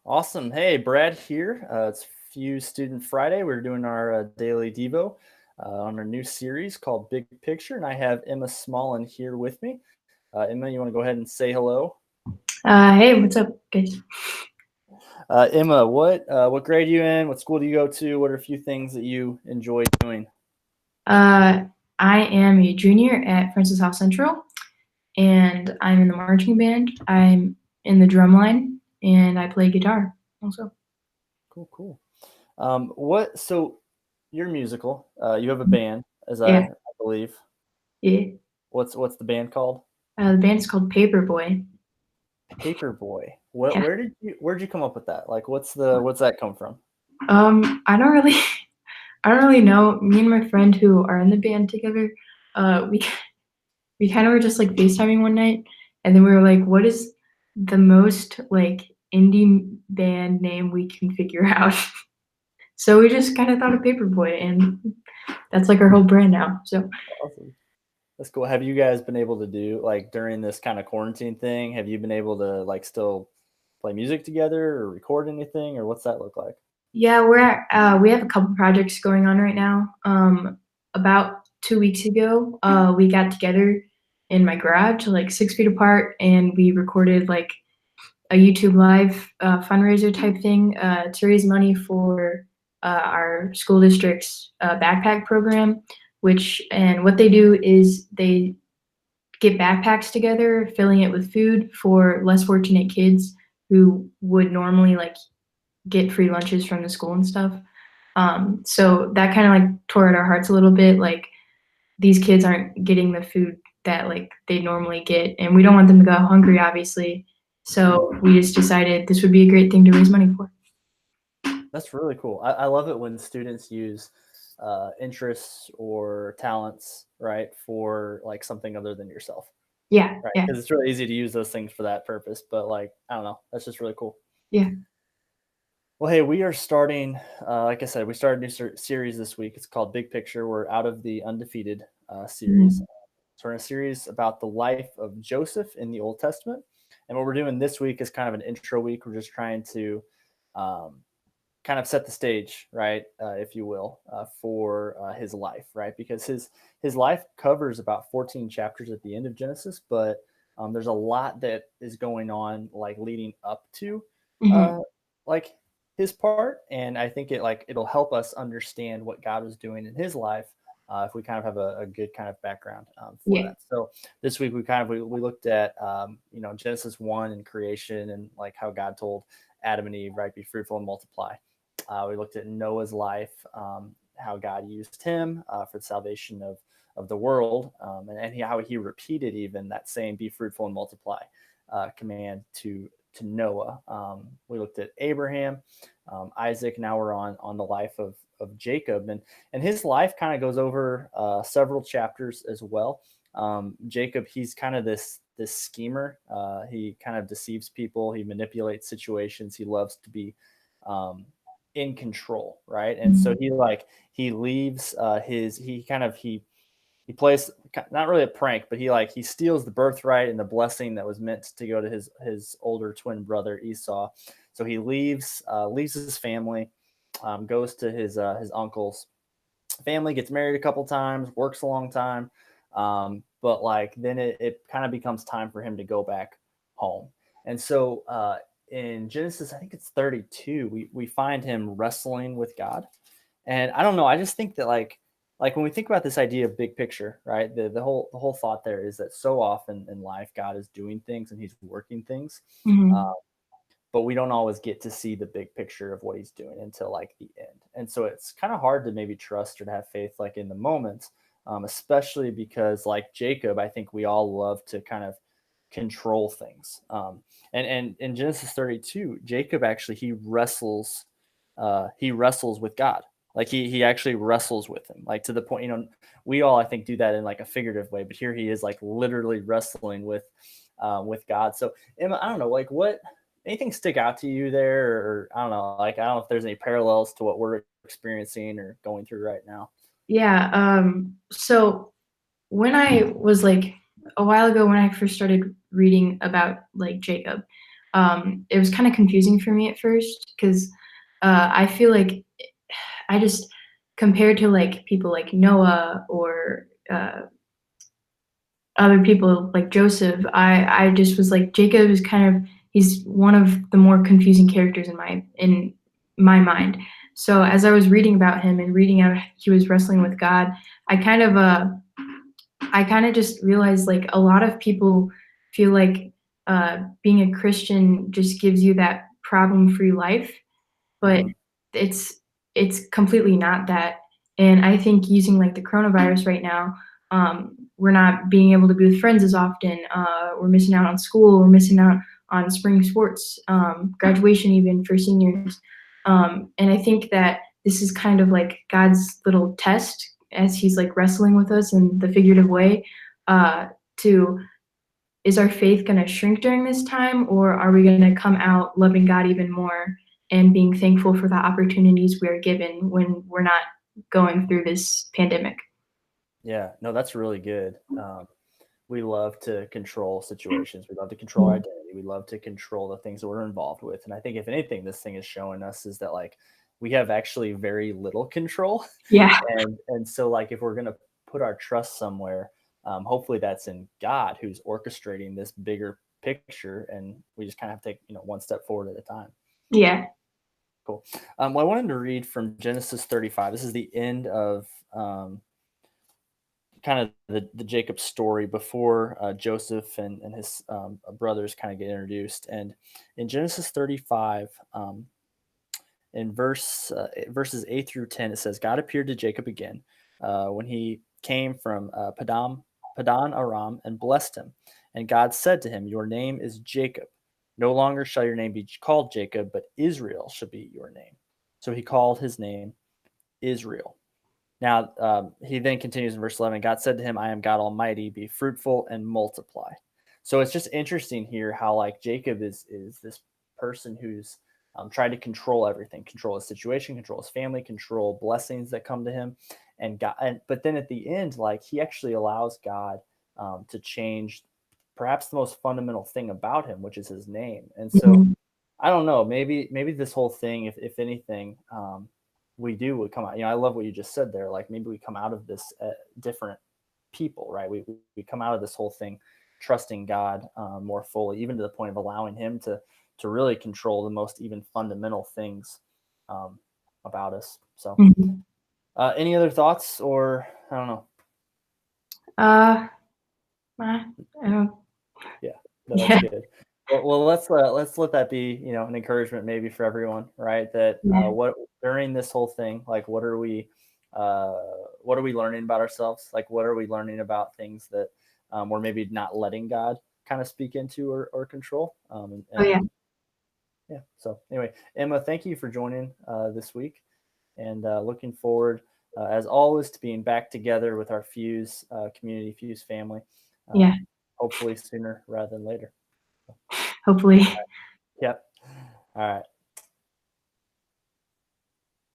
Awesome. Hey, Brad here. It's Few Student Friday. We're doing our daily Devo on our new series called Big Picture, and I have Emma Smallin here with me. Emma, you want to go ahead and say hello? Hey, what's up, guys? Emma, what grade are you in? What school do you go to? What are a few things that you enjoy doing? Uh, I am a junior at Francis House Central, and I'm in the marching band. I'm in the drum line, and I play guitar also. Cool, cool. What? So you're musical. You have a band, as I Yeah, believe. yeah. What's the band called? The band is called Paperboy. Paperboy. What? Yeah. Where'd you come up with that? Like, what's that come from? I don't really, I don't really know. Me and my friend who are in the band together, we kind of were just like FaceTiming one night, and then we were like, "What is the most like indie band name we can figure out?" So we just kind of thought of Paperboy, and that's like our whole brand now. So Awesome. That's cool. Have you guys been able to do like during this kind of quarantine thing? Have you been able to like still play music together or record anything, or what's that look like? yeah, we have a couple projects going on right now. About 2 weeks ago, we got together in my garage, like 6 feet apart, and we recorded like a YouTube live fundraiser type thing to raise money for our school district's backpack program. And what they do is they get backpacks together, filling it with food for less fortunate kids who would normally like get free lunches from the school and stuff. So that kind of like tore at our hearts a little bit. Like these kids aren't getting the food that like they normally get, and we don't want them to go hungry, obviously. Mhm. So we just decided this would be a great thing to raise money for. That's really cool. I love it when students use interests or talents, right, for like something other than yourself, Yeah, right? yeah, Because it's really easy to use those things for that purpose. But like, I don't know, that's just really cool. yeah. Well, hey, we are starting. Like I said, we started a new series this week. It's called Big Picture. We're out of the Undefeated series. Mhm. So we're in a series about the life of Joseph in the Old Testament. And what we're doing this week is kind of an intro week. We're just trying to um, kind of set the stage, right, if you will, for his life, right? Because his life covers about 14 chapters at the end of Genesis, but there's a lot that is going on, like leading up to, Mhm. uh, like his part, and I think it'll help us understand what God was doing in his life. If we kind of have a good kind of background for Yeah. that. So this week we looked at Genesis 1 and creation and like how God told Adam and Eve, right, be fruitful and multiply. We looked at Noah's life, how God used him for the salvation of the world, and how he repeated even that same "be fruitful and multiply" command to Noah. We looked at Abraham, Isaac. Now we're on the life of Jacob, and his life kind of goes over several chapters as well. Jacob, he's kind of this schemer. He kind of deceives people. He manipulates situations. He loves to be um, in control, right? And so Mhm. he leaves he plays not really a prank, but he steals the birthright and the blessing that was meant to go to his older twin brother Esau. So he leaves his family, goes to his uncle's family, gets married a couple times, works a long time, but like then it kind of becomes time for him to go back home. And so in Genesis, I think it's 32, we find him wrestling with God. And I don't know, I just think that like when we think about this idea of big picture, right? The whole thought there is that so often in life God is doing things and he's working things. Mhm. Uh, but we don't always get to see the big picture of what he's doing until like the end. And so it's kind of hard to maybe trust or to have faith like in the moment, especially because like Jacob, I think we all love to kind of control things. And in Genesis 32, Jacob actually he wrestles with God. Like he actually wrestles with him, like to the point, we all I think do that in like a figurative way, but here he is like literally wrestling with God. So Emma, I don't know, like what anything stick out to you there, or I don't know, like I don't know if there's any parallels to what we're experiencing or going through right now. Yeah. So when I was like a while ago when I first started reading about like Jacob, it was kind of confusing for me at first because I feel like I just compared to like people like Noah or other people like Joseph, I just was like Jacob is kind of he's one of the more confusing characters in my mind. So as I was reading about him and reading out he was wrestling with God, I kind of I kind of just realized like a lot of people feel like being a Christian just gives you that problem-free life, but Mhm. it's it's completely not that. And I think using like the coronavirus right now, we're not being able to be with friends as often. We're missing out on school. We're missing out on spring sports, graduation, even for seniors. And I think that this is kind of like God's little test as He's like wrestling with us in the figurative way. To is our faith going to shrink during this time, or are we going to come out loving God even more and being thankful for the opportunities we are given when we're not going through this pandemic? Yeah, no, that's really good. We love to control situations. We love to control our Yeah. identity. We love to control the things that we're involved with. And I think if anything, this thing is showing us is that like we have actually very little control. Yeah. And so like if we're gonna put our trust somewhere, hopefully that's in God who's orchestrating this bigger picture, and we just kind of have to take one step forward at a time. Yeah. Cool. Well, I wanted to read from Genesis 35. This is the end of kind of the Jacob story before Joseph and his brothers kind of get introduced. And in Genesis 35, in verses 8 through 10, it says, God appeared to Jacob again when he came from Padan Aram and blessed him. And God said to him, your name is Jacob. No longer shall your name be called Jacob, but Israel shall be your name. So he called his name Israel. Now, he then continues in verse 11. God said to him, I am God Almighty, be fruitful and multiply. So it's just interesting here how like Jacob is this person who's tried to control everything, control his situation, control his family, control blessings that come to him. But then at the end, like he actually allows God to change perhaps the most fundamental thing about him, which is his name. And so Mhm. I don't know. Maybe this whole thing, if anything, would come out. I love what you just said there. Like maybe we come out of this different people, right? We come out of this whole thing trusting God more fully, even to the point of allowing Him to really control the most even fundamental things um, about us. So, Mhm. any other thoughts, or I don't know? Uh, I don't, Yeah, no, that's yeah. good. Well, let's let that be an encouragement maybe for everyone, right? That Yeah. what during this whole thing, like uh, what are we learning about ourselves? Like what are we learning about things that we're maybe not letting God kind of speak into or control? Oh, yeah. Yeah. So anyway, Emma, thank you for joining this week, and looking forward as always to being back together with our Fuse community, Fuse family. Yeah. Hopefully sooner rather than later. Hopefully. Yep. All right.